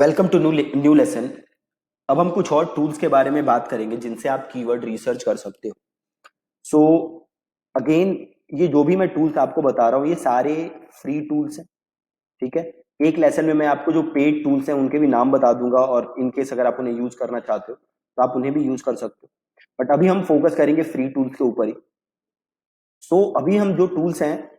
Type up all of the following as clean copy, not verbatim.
Welcome to new lesson. अब हम कुछ और टूल्स के बारे में बात करेंगे जिनसे आप कीवर्ड रिसर्च कर सकते हो। सो अगेन, ये जो भी मैं टूल्स आपको बता रहा हूँ ये सारे फ्री टूल्स हैं। ठीक है, एक लेसन में मैं आपको जो पेड टूल्स हैं उनके भी नाम बता दूंगा और इनकेस अगर आप उन्हें यूज करना चाहते हो तो आप उन्हें भी यूज कर सकते हो, बट अभी हम फोकस करेंगे फ्री टूल्स के ऊपर ही। सो अभी हम जो टूल्स हैं,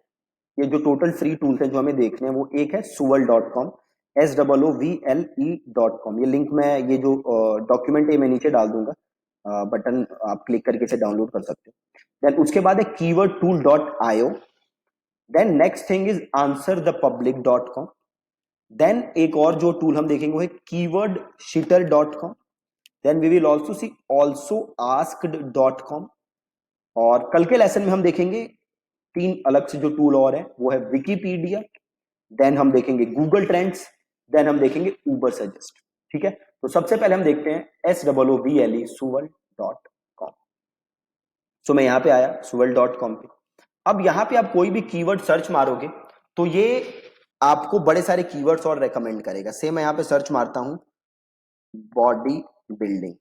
ये जो टोटल फ्री टूल्स हैं जो हमें देखने हैं, वो एक है suval.com, SOOVLE.com। ये लिंक मैं, ये जो डॉक्यूमेंट है मैं नीचे डाल दूंगा, बटन आप क्लिक करके इसे डाउनलोड कर सकते हो। देन उसके बाद है keywordtool.io। Then next thing is answerthepublic.com। Then एक और जो टूल हम देखेंगे वो है keywordshooter.com। Then we will also see also asked.com। और कल के लेसन में हम देखेंगे तीन अलग से जो टूल और है, वो है विकीपीडिया, देन हम देखेंगे गूगल ट्रेंड्स, देन हम देखेंगे उबर सजेस्ट। ठीक है, तो सबसे पहले हम देखते हैं SOOVLE suval.com। सो मैं यहां पे आया suval.com पे। अब यहां पे आप कोई भी कीवर्ड सर्च मारोगे तो ये आपको बड़े सारे कीवर्ड्स और रेकमेंड करेगा। सेम मैं यहां पे सर्च मारता हूं बॉडी बिल्डिंग।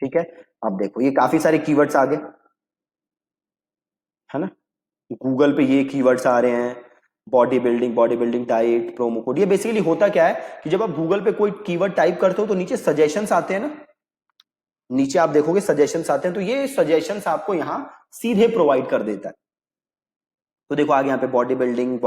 ठीक है, अब देखो ये काफी सारे कीवर्ड्स आ गए, है ना। गूगल पे ये कीवर्ड्स आ रहे हैं, body building diet, promo code. ये बेसिकली होता क्या है कि जब आप गूगल पे कोई कीवर्ड टाइप करते हो तो नीचे सजेशंस आते हैं ना, नीचे आप देखोगे सजेशंस आते हैं, तो ये सजेशंस आपको यहां सीधे प्रोवाइड कर देता है। तो देखो आगे यहाँ पे body building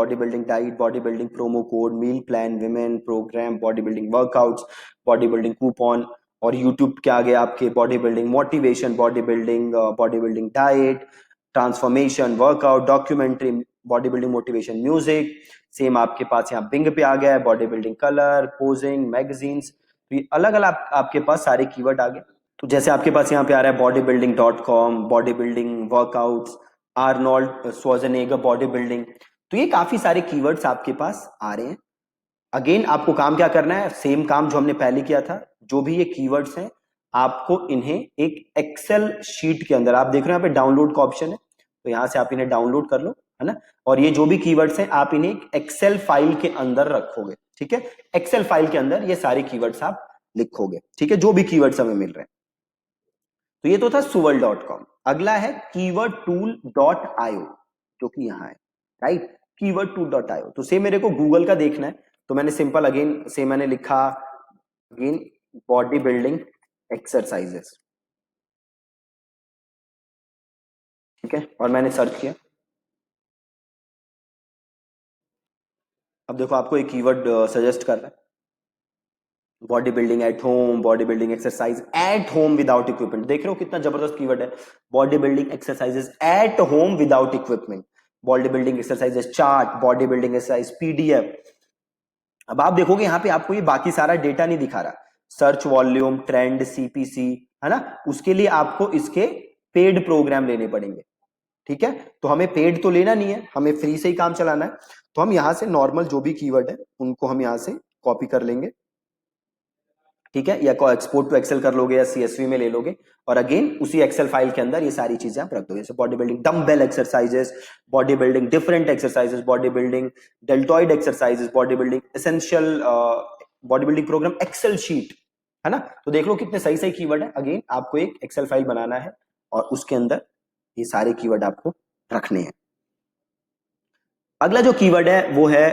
diet, body building promo code, meal plan, women program, body building workouts, body building coupon. और यूट्यूब के आगे आपके body building motivation, body building diet, transformation, workout, documentary, body building motivation music. Same आपके पास यहाँ Bing पे आ गया है, body building colour, posing, magazines. तो ये अलग अलग आपके पास सारे कीवर्ड आ गए। तो जैसे आपके पास यहाँ पे आ रहा है bodybuilding.com, body building workouts, Arnold Schwarzenegger body building. तो ये काफी सारे कीवर्ड्स आपके पास आ रहे हैं। अगेन आपको काम क्या करना है, सेम काम जो हमने पहले किया था। जो भी ये कीवर्ड्स हैं आपको इन्हें एक एक्सेल शीट के अंदर, आप देख रहे हो यहाँ पे डाउनलोड का ऑप्शन है, तो यहां से आप इन्हें डाउनलोड कर लो, है ना। और ये जो भी कीवर्ड्स हैं आप इन्हें एक एक्सेल फाइल के अंदर रखोगे। ठीक है, एक्सेल फाइल के अंदर ये सारे कीवर्ड्स आप लिखोगे। ठीक है, जो भी कीवर्ड्स हमें मिल रहे हैं। तो ये तो था suval.com। अगला है keywordtool.io, जो कि यहां है, राइट। keywordtool.io, तो से मेरे को गूगल का देखना है, तो मैंने सिंपल अगेन से मैंने लिखा अगेन बॉडी बिल्डिंग एक्सरसाइजेस। ठीक है, और मैंने सर्च किया। अब देखो आपको एक कीवर्ड सजेस्ट कर रहा है, body building at home, body building exercise at home without equipment. देख रहे हो कितना जबरदस्त कीवर्ड है, body building exercises at home without equipment, body building exercises chart, body building exercise PDF। अब आप देखोगे यहाँ पे आपको ये बाकी सारा डेटा नहीं दिखा रहा, सर्च वॉल्यूम, ट्रेंड, CPC, है ना। उसके लिए आपको इसके पेड प्रोग्राम लेने पड़ेंगे। ठीक है, तो हमें पेड तो लेना नहीं है, हमें फ्री से ही काम चलाना है। तो हम यहां से नॉर्मल जो भी कीवर्ड है उनको हम यहां से कॉपी कर लेंगे। ठीक है, या एक्सपोर्ट टू एक्सेल कर लोगे या CSV में ले लोगे, और अगेन उसी एक्सेल फाइल के अंदर ये सारी चीजें आप रख दोगे। जैसे body building dumbbell exercises, body building different exercises, body building deltoid exercises, body building essential, body building program excel sheet, है ना। तो देख लो कितने सही सही कीवर्ड है। अगेन आपको एक एक्सेल फाइल बनाना है और उसके अंदर ये सारे कीवर्ड आपको रखने हैं। अगला जो कीवर्ड है वो है,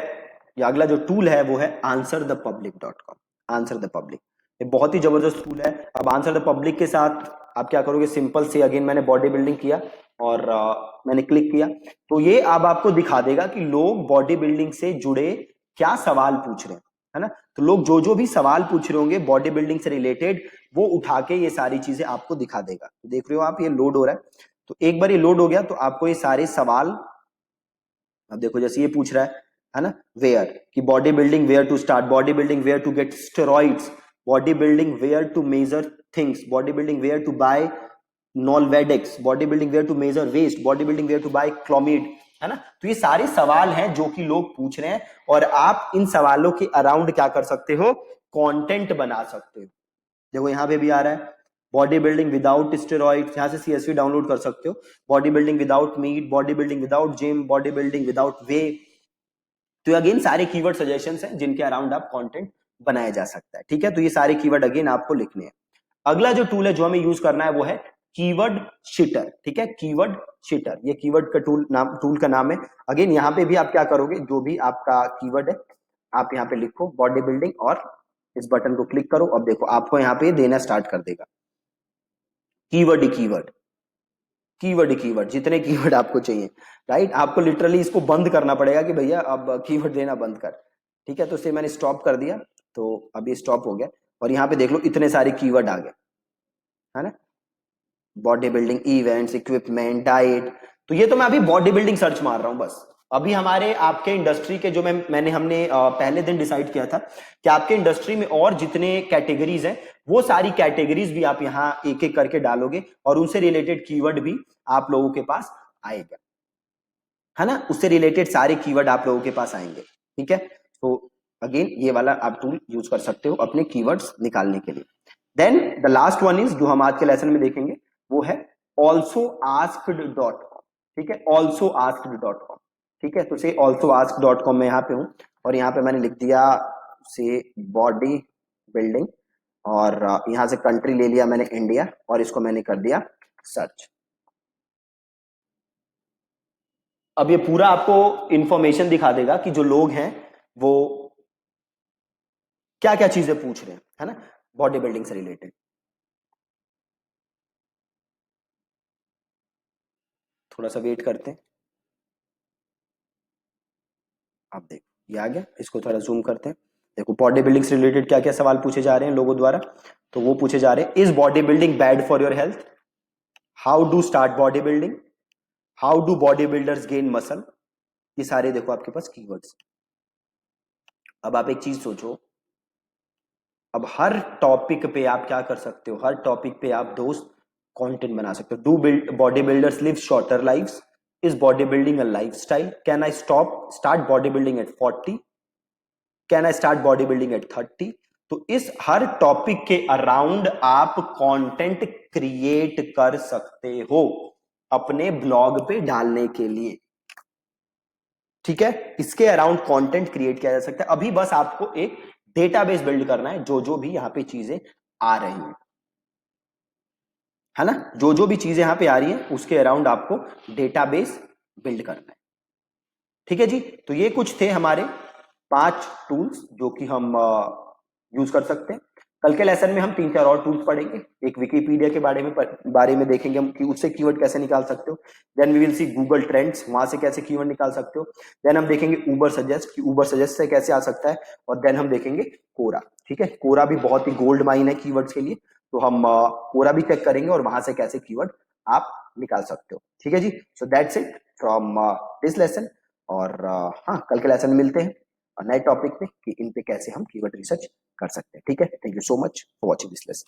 या अगला जो टूल है वो है answerthepublic.com। आंसर द पब्लिक, ये बहुत ही जबरदस्त टूल है। अब आंसर द पब्लिक के साथ आप क्या करोगे, सिंपल से अगेन मैंने बॉडी बिल्डिंग किया और मैंने क्लिक किया, तो ये अब आपको दिखा देगा कि लोग बॉडी बिल्डिंग से जुड़े क्या सवाल पूछ रहे हैं, है ना। तो लोग जो जो भी सवाल पूछ रहे होंगे बॉडी बिल्डिंग से रिलेटेड, वो उठा के ये सारी चीजें आपको दिखा देगा। तो देख रहे हो आप, ये लोड हो रहा है। तो एक बार ये लोड हो गया तो आपको ये सारे सवाल, अब देखो जैसे ये पूछ रहा है ना, वेयर कि body building where to start, body building where to get steroids, body building where to measure things, body building where to buy Nolvadex, body building where to measure waist, body building where to buy Clomid, है ना। तो ये सारे सवाल हैं जो कि लोग पूछ रहे हैं, और आप इन सवालों के अराउंड क्या कर सकते हो, कंटेंट बना सकते हो। देखो यहाँ पे भी आ रहा है बॉडी बिल्डिंग विदाउट स्टेरॉइड्स, यहाँ से CSV डाउनलोड कर सकते हो। Body building without meat, body building without gym, body building without whey. तो अगेन सारे कीवर्ड सजेशंस हैं जिनके अराउंड आप कंटेंट बनाया जा सकता है। ठीक है, तो ये सारे कीवर्ड अगेन आपको लिखने हैं। अगला जो टूल है जो हमें यूज करना है वो है कीवर्ड शीटर। ठीक है, कीवर्ड शीटर, ये कीवर्ड का टूल का नाम है। अगेन यहाँ पे भी आप क्या करोगे, जो भी आपका कीवर्ड है आप यहाँ पे लिखो बॉडी बिल्डिंग और इस बटन को क्लिक करो। अब देखो आपको यहाँ पे देना स्टार्ट कर देगा कीवर्ड ही कीवर्ड, कीवर्ड ही कीवर्ड, जितने कीवर्ड आपको चाहिए। राइट, आपको लिटरली इसको बंद करना पड़ेगा कि भैया अब कीवर्ड देना बंद कर। ठीक है, तो इसे मैंने स्टॉप कर दिया, तो अब ये स्टॉप हो गया। और यहाँ पे देख लो इतने सारे कीवर्ड आ गए, है ना, body building, events, equipment, diet. तो ये तो मैं अभी बॉडी बिल्डिंग सर्च मार रहा हूं बस। अभी हमारे आपके इंडस्ट्री के जो मैंने हमने पहले दिन डिसाइड किया था कि आपके इंडस्ट्री में और जितने कैटेगरीज हैं वो सारी कैटेगरीज भी आप यहाँ एक एक करके डालोगे और उनसे रिलेटेड कीवर्ड भी आप लोगों के पास आएगा, है ना, उससे रिलेटेड सारे कीवर्ड आप लोगों के पास आएंगे। ठीक है, तो अगेन ये वाला आप टूल यूज कर सकते हो अपने कीवर्ड्स निकालने के लिए। Then the last one is जो हम आज के लेसन में देखेंगे वो है alsoasked.com। ठीक है, alsoasked.com। ठीक है, तो से alsoasked.com में यहाँ पे हूँ और यहाँ पे मैंने लिख दिया से बॉडी बिल्डिंग और यहाँ से कंट्री ले लिया मैंने इंडिया और इसको मैंने कर दिया सर्च। अब ये पूरा आपको इंफॉर्मेशन दिखा देगा कि जो लोग हैं वो क्या क्या चीजें पूछ रहे हैं, है ना, बॉडी बिल्डिंग से रिलेटेड। थोड़ा सा वेट करते हैं। आप देखो ये आ गया, इसको थोड़ा जूम करते हैं। देखो बॉडी बिल्डिंग से रिलेटेड क्या क्या सवाल पूछे जा रहे हैं लोगों द्वारा। तो वो पूछे जा रहे हैं, is body building bad for your health, how do start body building, how do body builders gain muscle. ये सारे देखो आपके पास कीवर्ड्स। अब आप एक चीज सोचो, अब हर टॉपिक पे आप क्या कर सकते हो, हर टॉपिक पे आप दोस्त कंटेंट बना सकते हो। Do build body builders live shorter lives, is body building a lifestyle, can I start body building at 40, can I start body building at 30। तो इस हर टॉपिक के अराउंड आप कंटेंट क्रिएट कर सकते हो अपने ब्लॉग पे डालने के लिए। ठीक है, इसके अराउंड कंटेंट क्रिएट किया जा सकता है। अभी बस आपको एक डेटाबेस बिल्ड करना है, जो जो भी यहां पे चीजें आ रही हैं, है ना, जो जो भी चीजें यहां पे आ रही हैं उसके अराउंड आपको डेटाबेस बिल्ड करना है। ठीक है जी, तो ये कुछ थे हमारे 5 टूल्स जो कि हम यूज कर सकते हैं। कल के लेसन में हम 3-4 और टूल्स पढ़ेंगे। एक विकिपीडिया के बारे में देखेंगे हम कि उससे कीवर्ड कैसे निकाल सकते हो। Then we will see Google trends, वहां से कैसे कीवर्ड निकाल सकते हो। देन हम देखेंगे उबर सजेस्ट कि उबर सजेस्ट से कैसे आ सकता है। और देन हम देखेंगे कोरा। ठीक है, कोरा भी बहुत ही गोल्ड माइन है कीवर्ड्स के लिए, तो हम कोरा भी चेक करेंगे और वहां से कैसे कीवर्ड आप निकाल सकते हो। ठीक है जी, so that's it from this lesson. और हाँ, कल के लेसन में मिलते हैं नए टॉपिक पे कि इन पे कैसे हम कीवर्ड रिसर्च कर सकते हैं। ठीक है, thank you so much for watching this lesson.